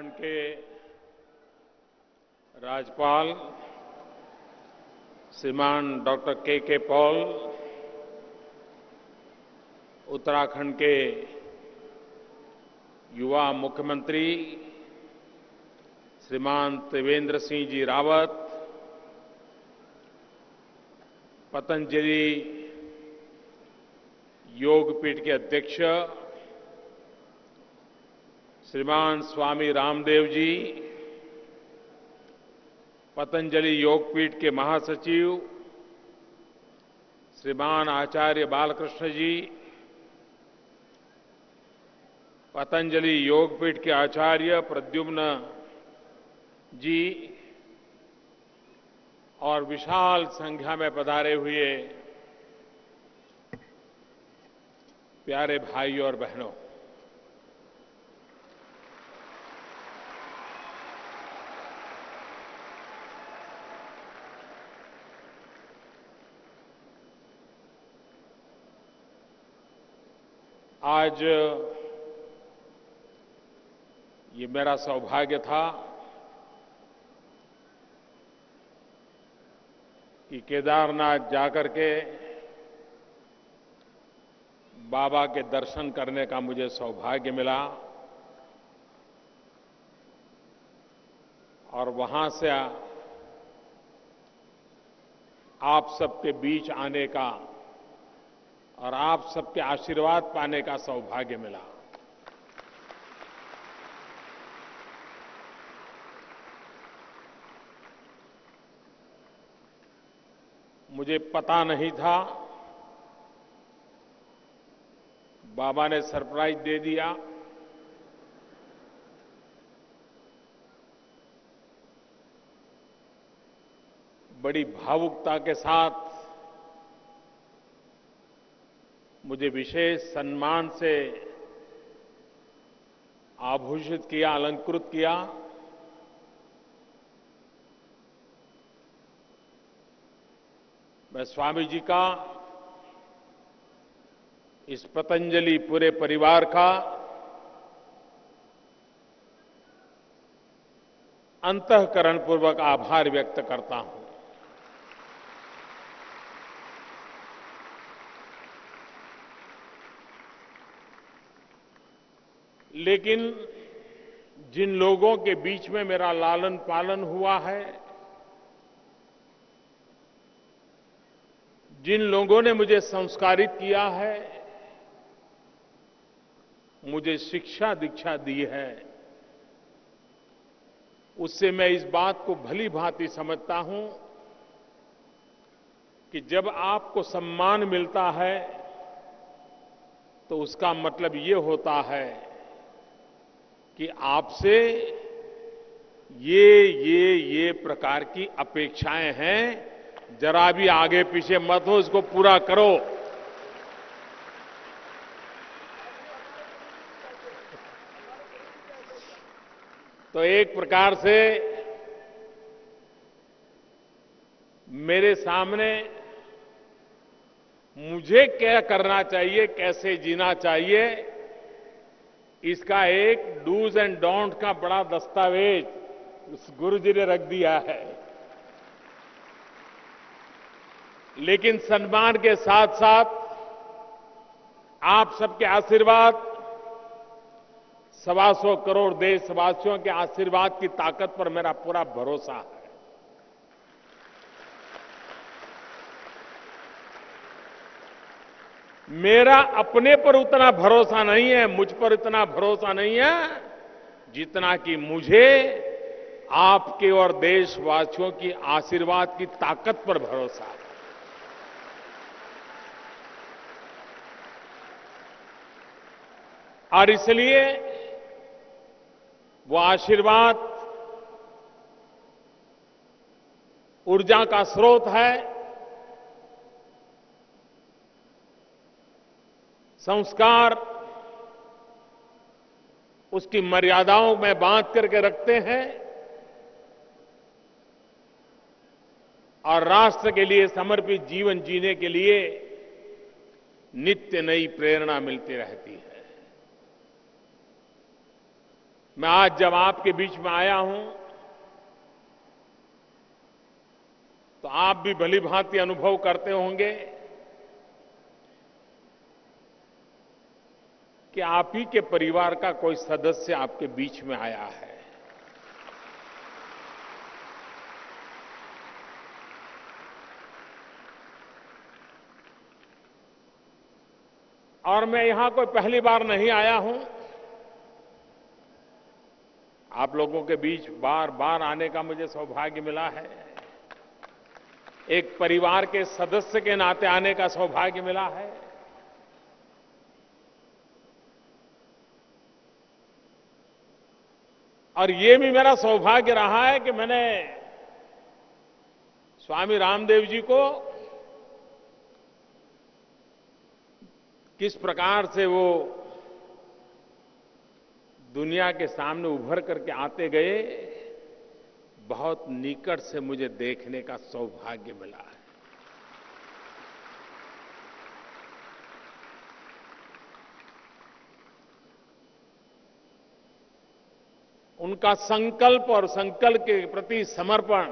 उत्तराखंड के राज्यपाल श्रीमान डॉक्टर के पॉल, उत्तराखंड के युवा मुख्यमंत्री श्रीमान त्रिवेंद्र सिंह जी रावत, पतंजलि योगपीठ के अध्यक्ष श्रीमान स्वामी रामदेव जी, पतंजलि योगपीठ के महासचिव श्रीमान आचार्य बालकृष्ण जी, पतंजलि योगपीठ के आचार्य प्रद्युम्न जी और विशाल संख्या में पधारे हुए प्यारे भाई और बहनों, आज ये मेरा सौभाग्य था कि केदारनाथ जाकर के बाबा के दर्शन करने का मुझे सौभाग्य मिला और वहां से आप सबके बीच आने का और आप सबके आशीर्वाद पाने का सौभाग्य मिला। मुझे पता नहीं था, बाबा ने सरप्राइज दे दिया। बड़ी भावुकता के साथ मुझे विशेष सम्मान से आभूषित किया, अलंकृत किया। मैं स्वामी जी का, इस पतंजलि पूरे परिवार का अंतःकरणपूर्वक आभार व्यक्त करता हूं। लेकिन जिन लोगों के बीच में मेरा लालन पालन हुआ है, जिन लोगों ने मुझे संस्कारित किया है, मुझे शिक्षा दीक्षा दी है, उससे मैं इस बात को भली भांति समझता हूं कि जब आपको सम्मान मिलता है तो उसका मतलब ये होता है कि आपसे ये प्रकार की अपेक्षाएं हैं, जरा भी आगे पीछे मत हो, इसको पूरा करो। तो एक प्रकार से मेरे सामने मुझे क्या करना चाहिए, कैसे जीना चाहिए, इसका एक डूज एंड डोंट का बड़ा दस्तावेज उस गुरुजी ने रख दिया है। लेकिन सम्मान के साथ साथ आप सबके आशीर्वाद, 125 करोड़ देशवासियों के आशीर्वाद की ताकत पर मेरा पूरा भरोसा है। मेरा अपने पर उतना भरोसा नहीं है, मुझ पर इतना भरोसा नहीं है जितना कि मुझे आपके और देशवासियों की आशीर्वाद की ताकत पर भरोसा है। और इसलिए वो आशीर्वाद ऊर्जा का स्रोत है, संस्कार उसकी मर्यादाओं में बांध करके रखते हैं और राष्ट्र के लिए समर्पित जीवन जीने के लिए नित्य नई प्रेरणा मिलती रहती है। मैं आज जब आपके बीच में आया हूं तो आप भी भली भांति अनुभव करते होंगे कि आप ही के परिवार का कोई सदस्य आपके बीच में आया है। और मैं यहां कोई पहली बार नहीं आया हूं। आप लोगों के बीच बार बार आने का मुझे सौभाग्य मिला है। एक परिवार के सदस्य के नाते आने का सौभाग्य मिला है। और ये भी मेरा सौभाग्य रहा है कि मैंने स्वामी रामदेव जी को किस प्रकार से वो दुनिया के सामने उभर करके आते गए, बहुत निकट से मुझे देखने का सौभाग्य मिला है। उनका संकल्प और संकल्प के प्रति समर्पण,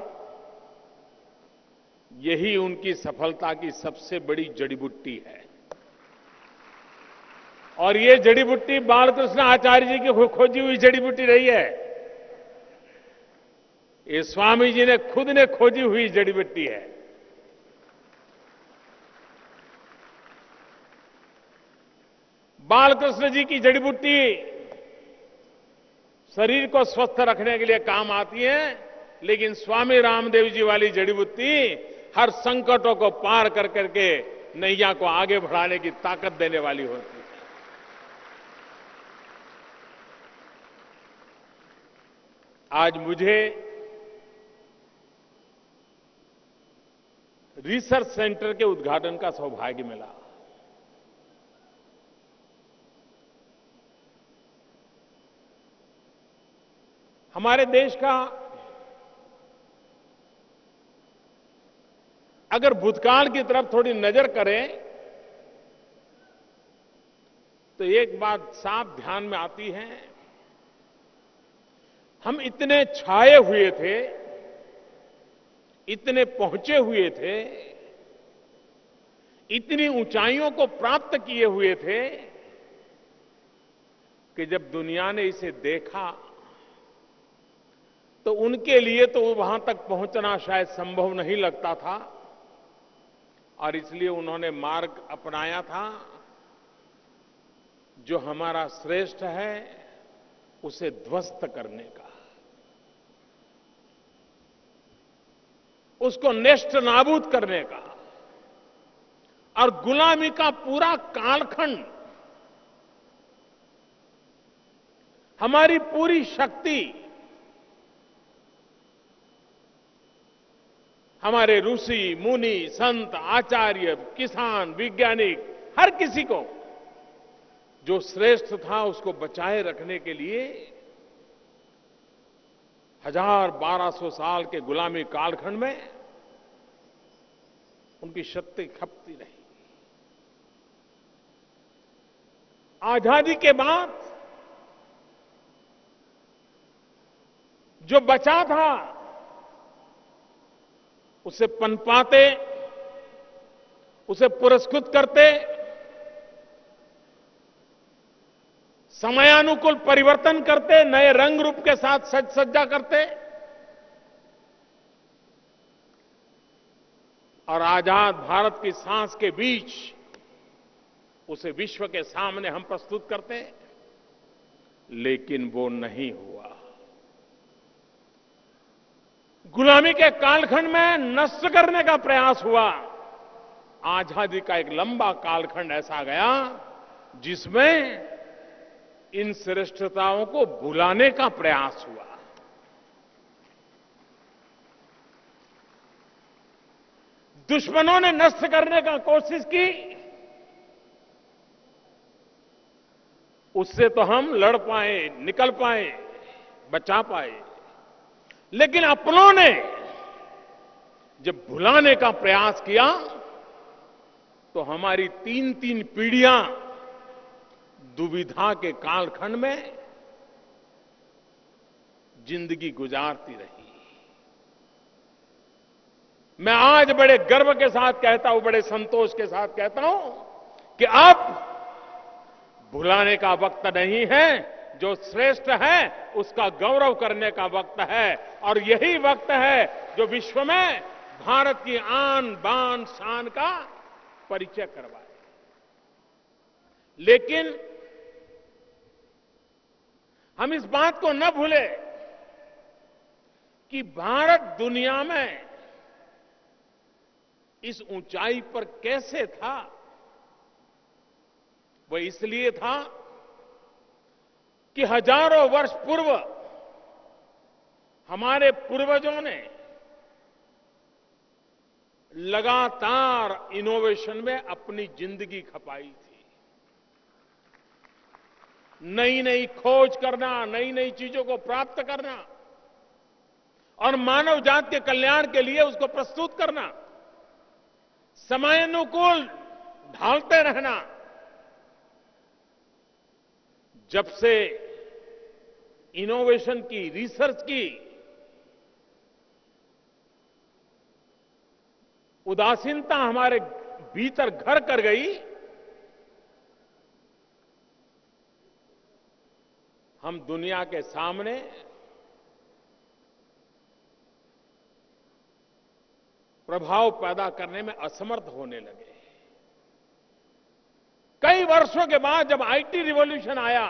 यही उनकी सफलता की सबसे बड़ी जड़ी बूटी है। और ये जड़ी बूटी बालकृष्ण आचार्य जी की खोजी हुई जड़ी बूटी रही है। ये स्वामी जी ने खुद ने खोजी हुई जड़ी बूटी है। बालकृष्ण जी की जड़ी बूटी शरीर को स्वस्थ रखने के लिए काम आती है, लेकिन स्वामी रामदेव जी वाली जड़ी बूटी हर संकटों को पार कर करके नैया को आगे बढ़ाने की ताकत देने वाली होती है। आज मुझे रिसर्च सेंटर के उद्घाटन का सौभाग्य मिला। हमारे देश का अगर भूतकाल की तरफ थोड़ी नजर करें तो एक बात साफ ध्यान में आती है। हम इतने छाए हुए थे, इतने पहुंचे हुए थे, इतनी ऊंचाइयों को प्राप्त किए हुए थे कि जब दुनिया ने इसे देखा तो उनके लिए तो वहां तक पहुंचना शायद संभव नहीं लगता था, और इसलिए उन्होंने मार्ग अपनाया था जो हमारा श्रेष्ठ है उसे ध्वस्त करने का, उसको नेस्त नाबूद करने का। और गुलामी का पूरा कालखंड, हमारी पूरी शक्ति, हमारे ऋषि मुनि संत आचार्य किसान वैज्ञानिक हर किसी को जो श्रेष्ठ था उसको बचाए रखने के लिए 1200 साल के गुलामी कालखंड में उनकी शक्ति खपती रही। आजादी के बाद जो बचा था उसे पनपाते, उसे पुरस्कृत करते, समयानुकूल परिवर्तन करते, नए रंग रूप के साथ सज सज्जा करते, और आजाद भारत की सांस के बीच उसे विश्व के सामने हम प्रस्तुत करते, लेकिन वो नहीं हुआ। गुलामी के कालखंड में नष्ट करने का प्रयास हुआ। आजादी का एक लंबा कालखंड ऐसा गया जिसमें इन श्रेष्ठताओं को भुलाने का प्रयास हुआ। दुश्मनों ने नष्ट करने का कोशिश की, उससे तो हम लड़ पाए, निकल पाए, बचा पाए, लेकिन अपनों ने जब भुलाने का प्रयास किया तो हमारी 3-3 पीढ़ियां दुविधा के कालखंड में जिंदगी गुजारती रही। मैं आज बड़े गर्व के साथ कहता हूं, बड़े संतोष के साथ कहता हूं कि अब भुलाने का वक्त नहीं है। जो श्रेष्ठ है उसका गौरव करने का वक्त है, और यही वक्त है जो विश्व में भारत की आन बान शान का परिचय करवाए। लेकिन हम इस बात को न भूलें कि भारत दुनिया में इस ऊंचाई पर कैसे था। वह इसलिए था कि हजारों वर्ष पूर्व हमारे पूर्वजों ने लगातार इनोवेशन में अपनी जिंदगी खपाई थी। नई नई खोज करना, नई नई चीजों को प्राप्त करना और मानव जाति के कल्याण के लिए उसको प्रस्तुत करना, समयानुकूल ढालते रहना। जब से इनोवेशन की, रिसर्च की उदासीनता हमारे भीतर घर कर गई, हम दुनिया के सामने प्रभाव पैदा करने में असमर्थ होने लगे। कई वर्षों के बाद जब आईटी रिवॉल्यूशन आया,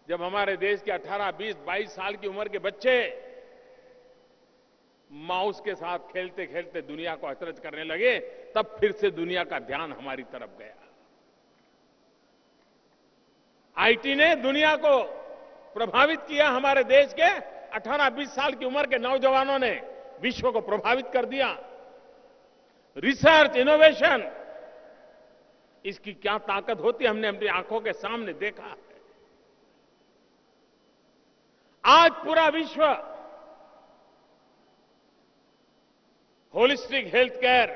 जब हमारे देश के 18, 20, 22 साल की उम्र के बच्चे माउस के साथ खेलते खेलते दुनिया को अचरज करने लगे, तब फिर से दुनिया का ध्यान हमारी तरफ गया। आईटी ने दुनिया को प्रभावित किया। हमारे देश के 18, 20 साल की उम्र के नौजवानों ने विश्व को प्रभावित कर दिया। रिसर्च, इनोवेशन, इसकी क्या ताकत होती है हमने अपनी आंखों के सामने देखा है। आज पूरा विश्व होलिस्टिक हेल्थ केयर,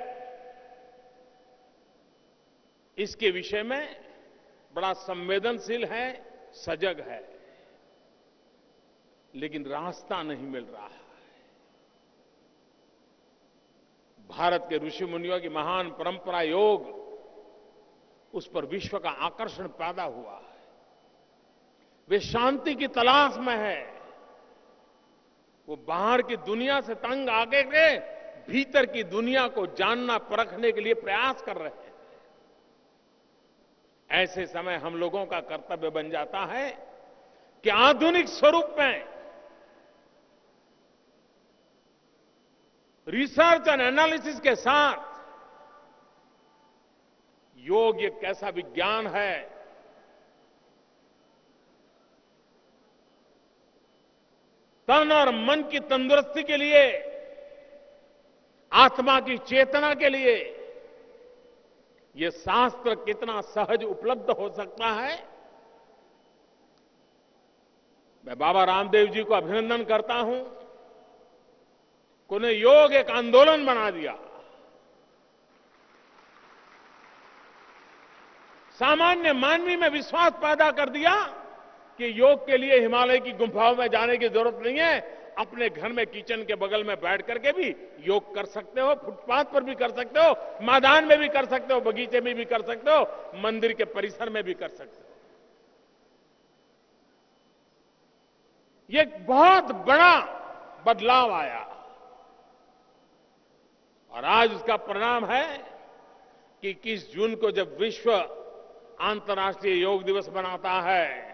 इसके विषय में बड़ा संवेदनशील है, सजग है, लेकिन रास्ता नहीं मिल रहा है। भारत के ऋषि मुनियों की महान परंपरा योग, उस पर विश्व का आकर्षण पैदा हुआ है। वे शांति की तलाश में है। वो बाहर की दुनिया से तंग आके के भीतर की दुनिया को जानना, परखने के लिए प्रयास कर रहे हैं। ऐसे समय हम लोगों का कर्तव्य बन जाता है कि आधुनिक स्वरूप में रिसर्च एंड एनालिसिस के साथ योग एक ऐसा विज्ञान है तन और मन की तंदुरुस्ती के लिए, आत्मा की चेतना के लिए यह शास्त्र कितना सहज उपलब्ध हो सकता है। मैं बाबा रामदेव जी को अभिनंदन करता हूं कि उन्हें योग एक आंदोलन बना दिया। सामान्य मानवी में विश्वास पैदा कर दिया कि योग के लिए हिमालय की गुफाओं में जाने की जरूरत नहीं है। अपने घर में किचन के बगल में बैठ करके भी योग कर सकते हो, फुटपाथ पर भी कर सकते हो, मैदान में भी कर सकते हो, बगीचे में भी कर सकते हो, मंदिर के परिसर में भी कर सकते हो। ये एक बहुत बड़ा बदलाव आया और आज उसका परिणाम है कि 21 जून को जब विश्व अंतर्राष्ट्रीय योग दिवस मनाता है,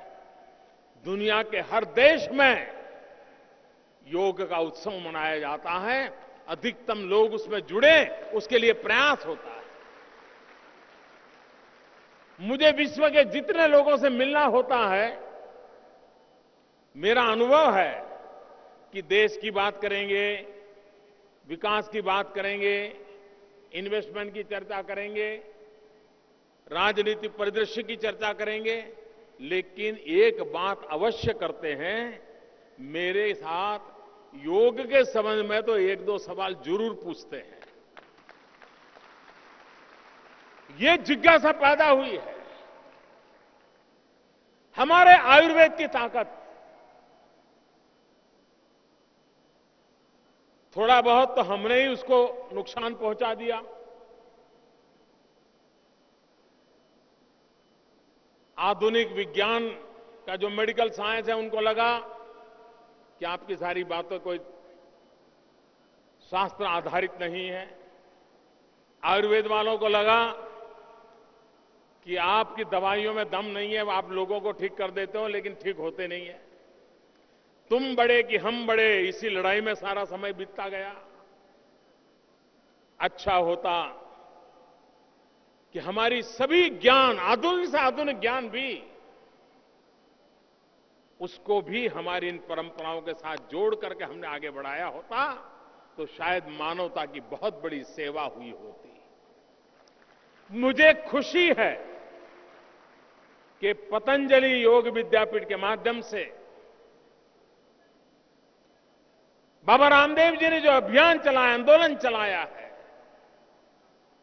दुनिया के हर देश में योग का उत्सव मनाया जाता है। अधिकतम लोग उसमें जुड़े, उसके लिए प्रयास होता है। मुझे विश्व के जितने लोगों से मिलना होता है, मेरा अनुभव है कि देश की बात करेंगे, विकास की बात करेंगे, इन्वेस्टमेंट की चर्चा करेंगे, राजनीतिक परिदृश्य की चर्चा करेंगे, लेकिन एक बात अवश्य करते हैं, मेरे साथ योग के संबंध में तो एक दो सवाल जरूर पूछते हैं। ये जिज्ञासा पैदा हुई है। हमारे आयुर्वेद की ताकत, थोड़ा बहुत तो हमने ही उसको नुकसान पहुंचा दिया। आधुनिक विज्ञान का जो मेडिकल साइंस है, उनको लगा कि आपकी सारी बातें कोई शास्त्र आधारित नहीं है। आयुर्वेद वालों को लगा कि आपकी दवाइयों में दम नहीं है, आप लोगों को ठीक कर देते हो लेकिन ठीक होते नहीं है। तुम बड़े कि हम बड़े, इसी लड़ाई में सारा समय बीतता गया। अच्छा होता कि हमारी सभी ज्ञान, आधुनिक से आधुनिक ज्ञान भी, उसको भी हमारी इन परंपराओं के साथ जोड़ करके हमने आगे बढ़ाया होता तो शायद मानवता की बहुत बड़ी सेवा हुई होती। मुझे खुशी है कि पतंजलि योग विद्यापीठ के माध्यम से बाबा रामदेव जी ने जो अभियान चलाया, आंदोलन चलाया है,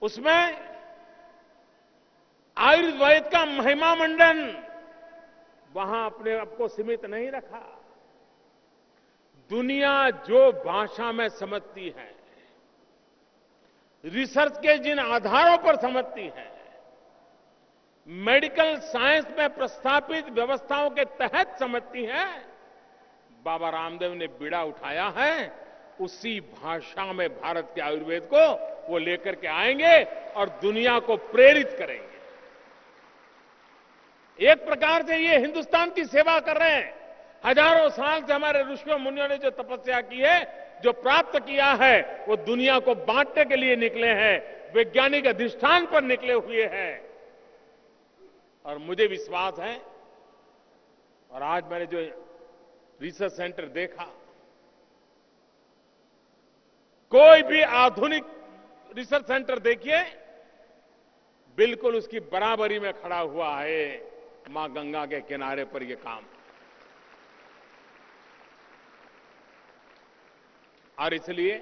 उसमें आयुर्वेद का महिमा मंडन वहां अपने आप को सीमित नहीं रखा। दुनिया जो भाषा में समझती है, रिसर्च के जिन आधारों पर समझती है, मेडिकल साइंस में प्रस्तावित व्यवस्थाओं के तहत समझती है, बाबा रामदेव ने बीड़ा उठाया है। उसी भाषा में भारत के आयुर्वेद को वो लेकर के आएंगे और दुनिया को प्रेरित करेंगे। एक प्रकार से ये हिंदुस्तान की सेवा कर रहे हैं। हजारों साल से हमारे ऋषियों मुनियों ने जो तपस्या की है, जो प्राप्त किया है, वो दुनिया को बांटने के लिए निकले हैं, वैज्ञानिक अधिष्ठान पर निकले हुए हैं। और मुझे विश्वास है, और आज मैंने जो रिसर्च सेंटर देखा, कोई भी आधुनिक रिसर्च सेंटर देखिए, बिल्कुल उसकी बराबरी में खड़ा हुआ है मां गंगा के किनारे पर यह काम। और इसलिए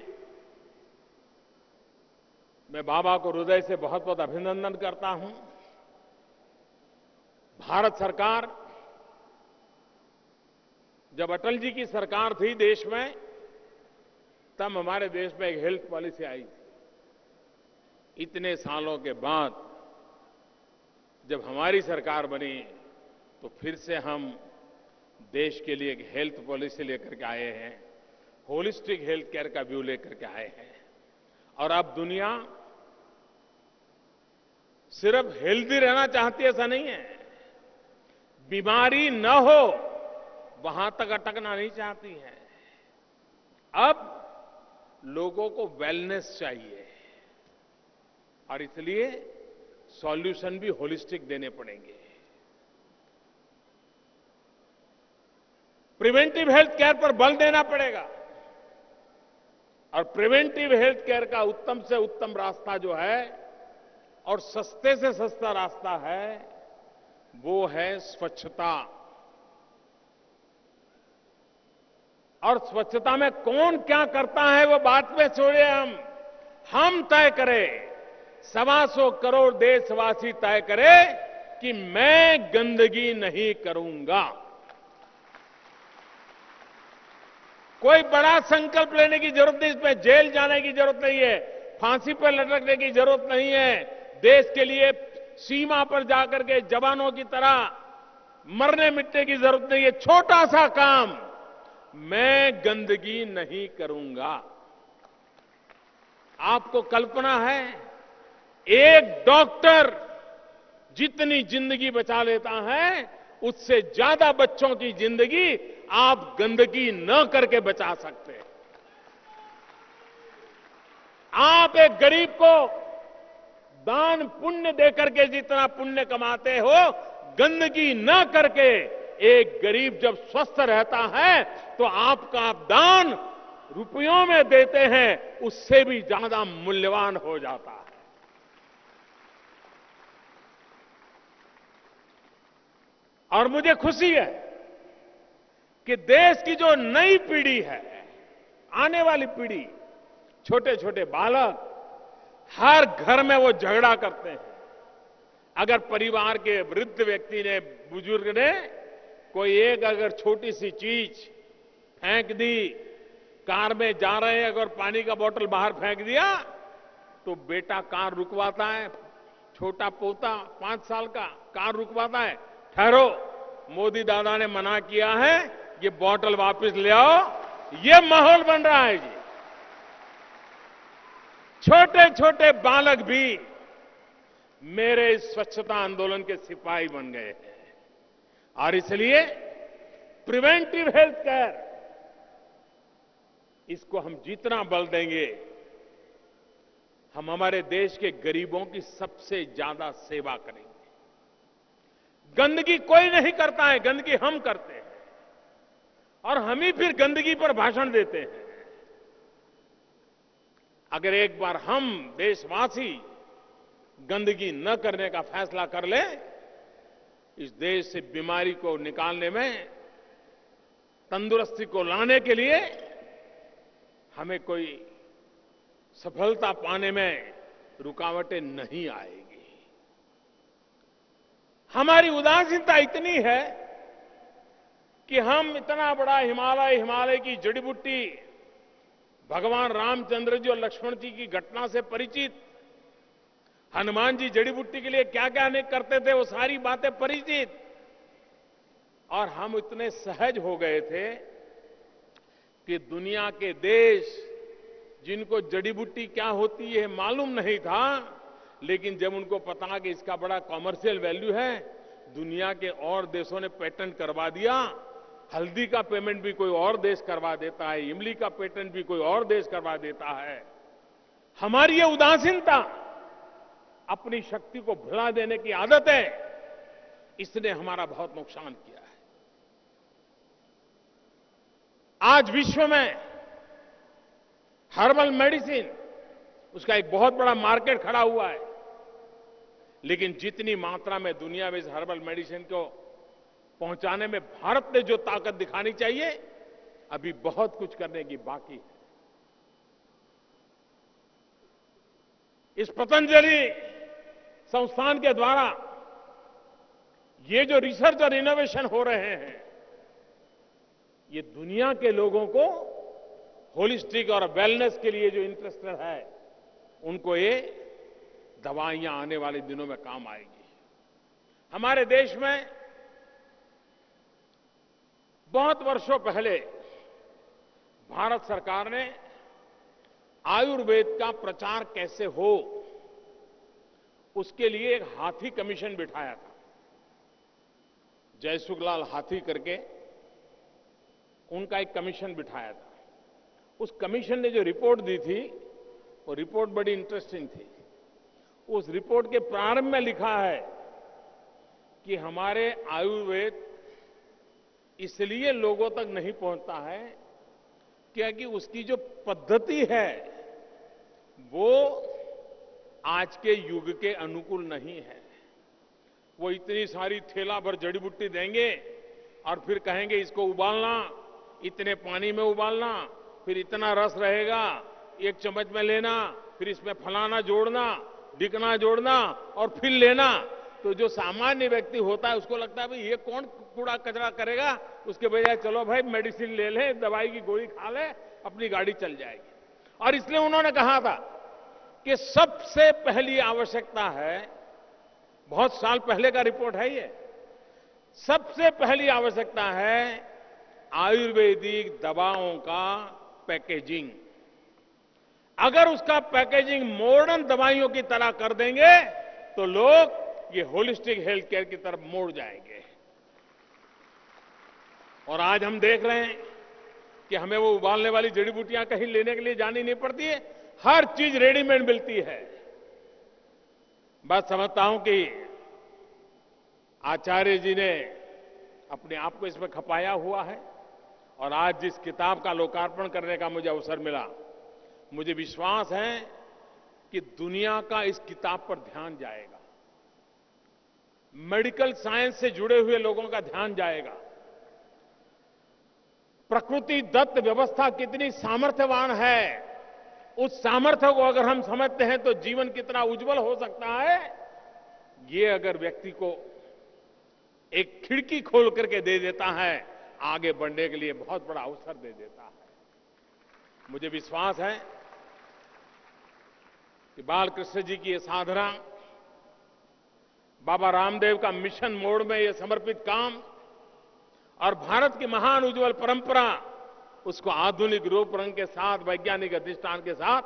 मैं बाबा को हृदय से बहुत बहुत अभिनंदन करता हूं। भारत सरकार, जब अटल जी की सरकार थी देश में, तब हमारे देश में एक हेल्थ पॉलिसी आई थी। इतने सालों के बाद जब हमारी सरकार बनी तो फिर से हम देश के लिए एक हेल्थ पॉलिसी लेकर के आए हैं, होलिस्टिक हेल्थ केयर का व्यू लेकर के आए हैं। और अब दुनिया सिर्फ हेल्दी रहना चाहती है, ऐसा नहीं है। बीमारी न हो वहां तक अटकना नहीं चाहती है। अब लोगों को वेलनेस चाहिए और इसलिए सॉल्यूशन भी होलिस्टिक देने पड़ेंगे। प्रिवेंटिव हेल्थ केयर पर बल देना पड़ेगा। और प्रिवेंटिव हेल्थ केयर का उत्तम से उत्तम रास्ता जो है और सस्ते से सस्ता रास्ता है, वो है स्वच्छता। और स्वच्छता में कौन क्या करता है वो बात में छोड़े, हम तय करें। 125 करोड़ देशवासी तय करें कि मैं गंदगी नहीं करूंगा। कोई बड़ा संकल्प लेने की जरूरत नहीं, इसमें जेल जाने की जरूरत नहीं है, फांसी पर लटकने की जरूरत नहीं है, देश के लिए सीमा पर जाकर के जवानों की तरह मरने मिटने की जरूरत नहीं है। छोटा सा काम, मैं गंदगी नहीं करूंगा। आपको कल्पना है, एक डॉक्टर जितनी जिंदगी बचा लेता है, उससे ज्यादा बच्चों की जिंदगी आप गंदगी न करके बचा सकते हैं। आप एक गरीब को दान पुण्य देकर के जितना पुण्य कमाते हो, गंदगी न करके एक गरीब जब स्वस्थ रहता है तो आपका दान रुपयों में देते हैं, उससे भी ज्यादा मूल्यवान हो जाता है। और मुझे खुशी है कि देश की जो नई पीढ़ी है, आने वाली पीढ़ी, छोटे छोटे बालक, हर घर में वो झगड़ा करते हैं। अगर परिवार के वृद्ध व्यक्ति ने, बुजुर्ग ने कोई एक अगर छोटी सी चीज फेंक दी कार में जा रहे हैं, अगर पानी का बोतल बाहर फेंक दिया तो बेटा कार रुकवाता है, छोटा पोता 5 साल का कार रुकवाता है, ठहरो, मोदी दादा ने मना किया है, ये बोतल वापस ले आओ। ये माहौल बन रहा है जी। छोटे छोटे बालक भी मेरे इस स्वच्छता आंदोलन के सिपाही बन गए हैं। और इसलिए प्रिवेंटिव हेल्थ केयर, इसको हम जितना बल देंगे, हम हमारे देश के गरीबों की सबसे ज्यादा सेवा करेंगे। गंदगी कोई नहीं करता है, गंदगी हम करते हैं और हम ही फिर गंदगी पर भाषण देते हैं। अगर एक बार हम देशवासी गंदगी न करने का फैसला कर ले, इस देश से बीमारी को निकालने में, तंदुरुस्ती को लाने के लिए हमें कोई सफलता पाने में रुकावटें नहीं आएगी। हमारी उदासीनता इतनी है कि हम इतना बड़ा हिमालय की जड़ी बूटी, भगवान रामचंद्र जी और लक्ष्मण जी की घटना से परिचित, हनुमान जी जड़ी बूटी के लिए क्या क्या नहीं करते थे, वो सारी बातें परिचित, और हम इतने सहज हो गए थे कि दुनिया के देश जिनको जड़ी बूटी क्या होती है मालूम नहीं था, लेकिन जब उनको पता कि इसका बड़ा कॉमर्शियल वैल्यू है, दुनिया के और देशों ने पेटेंट करवा दिया। हल्दी का पेमेंट भी कोई और देश करवा देता है, इमली का पेटेंट भी कोई और देश करवा देता है। हमारी ये उदासीनता, अपनी शक्ति को भुला देने की आदत है, इसने हमारा बहुत नुकसान किया है। आज विश्व में हर्बल मेडिसिन, उसका एक बहुत बड़ा मार्केट खड़ा हुआ है, लेकिन जितनी मात्रा में दुनिया में इस हर्बल मेडिसिन को पहुंचाने में भारत ने जो ताकत दिखानी चाहिए, अभी बहुत कुछ करने की बाकी है। इस पतंजलि संस्थान के द्वारा ये जो रिसर्च और इनोवेशन हो रहे हैं, ये दुनिया के लोगों को होलिस्टिक और वेलनेस के लिए जो इंटरेस्टेड है, उनको ये दवाइयां आने वाले दिनों में काम आएगी। हमारे देश में बहुत वर्षों पहले भारत सरकार ने आयुर्वेद का प्रचार कैसे हो, उसके लिए एक हाथी कमीशन बिठाया था। जयसुखलाल हाथी करके उनका एक कमीशन बिठाया था। उस कमीशन ने जो रिपोर्ट दी थी, वो रिपोर्ट बड़ी इंटरेस्टिंग थी। उस रिपोर्ट के प्रारंभ में लिखा है कि हमारे आयुर्वेद इसलिए लोगों तक नहीं पहुंचता है क्योंकि उसकी जो पद्धति है वो आज के युग के अनुकूल नहीं है। वो इतनी सारी थैला भर जड़ी बूटी देंगे और फिर कहेंगे इसको उबालना, इतने पानी में उबालना, फिर इतना रस रहेगा, 1 चम्मच में लेना, फिर इसमें फलाना जोड़ना, ढिकना जोड़ना और फिर लेना। तो जो सामान्य व्यक्ति होता है उसको लगता है भाई ये कौन कूड़ा कचरा करेगा, उसके बजाय चलो भाई मेडिसिन ले ले, दवाई की गोली खा ले, अपनी गाड़ी चल जाएगी। और इसलिए उन्होंने कहा था कि सबसे पहली आवश्यकता है, बहुत साल पहले का रिपोर्ट है ये, सबसे पहली आवश्यकता है आयुर्वेदिक दवाओं का पैकेजिंग। अगर उसका पैकेजिंग मॉडर्न दवाइयों की तरह कर देंगे तो लोग ये होलिस्टिक हेल्थ केयर की तरफ मोड़ जाएंगे। और आज हम देख रहे हैं कि हमें वो उबालने वाली जड़ी बूटियां कहीं लेने के लिए जानी नहीं पड़ती है, हर चीज रेडीमेड मिलती है। बस समझता हूं कि आचार्य जी ने अपने आप को इसमें खपाया हुआ है और आज जिस किताब का लोकार्पण करने का मुझे अवसर मिला, मुझे विश्वास है कि दुनिया का इस किताब पर ध्यान जाएगा, मेडिकल साइंस से जुड़े हुए लोगों का ध्यान जाएगा। प्रकृति दत्त व्यवस्था कितनी सामर्थ्यवान है, उस सामर्थ्य को अगर हम समझते हैं तो जीवन कितना उज्जवल हो सकता है, ये अगर व्यक्ति को एक खिड़की खोल करके दे देता है, आगे बढ़ने के लिए बहुत बड़ा अवसर दे देता है। मुझे विश्वास है कि बालकृष्ण जी की ये साधना, बाबा रामदेव का मिशन मोड में ये समर्पित काम और भारत की महान उज्जवल परंपरा, उसको आधुनिक रूप रंग के साथ, वैज्ञानिक अधिष्ठान के साथ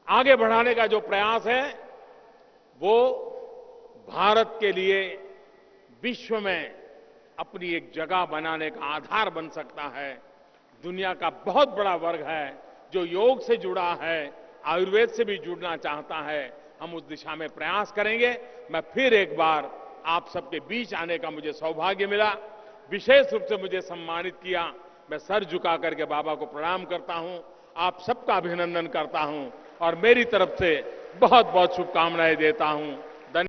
आगे बढ़ाने का जो प्रयास है, वो भारत के लिए विश्व में अपनी एक जगह बनाने का आधार बन सकता है। दुनिया का बहुत बड़ा वर्ग है जो योग से जुड़ा है, आयुर्वेद से भी जुड़ना चाहता है। हम उस दिशा में प्रयास करेंगे। मैं फिर एक बार आप सबके बीच आने का मुझे सौभाग्य मिला, विशेष रूप से मुझे सम्मानित किया। मैं सर झुका करके बाबा को प्रणाम करता हूं, आप सबका अभिनंदन करता हूं और मेरी तरफ से बहुत बहुत शुभकामनाएं देता हूं।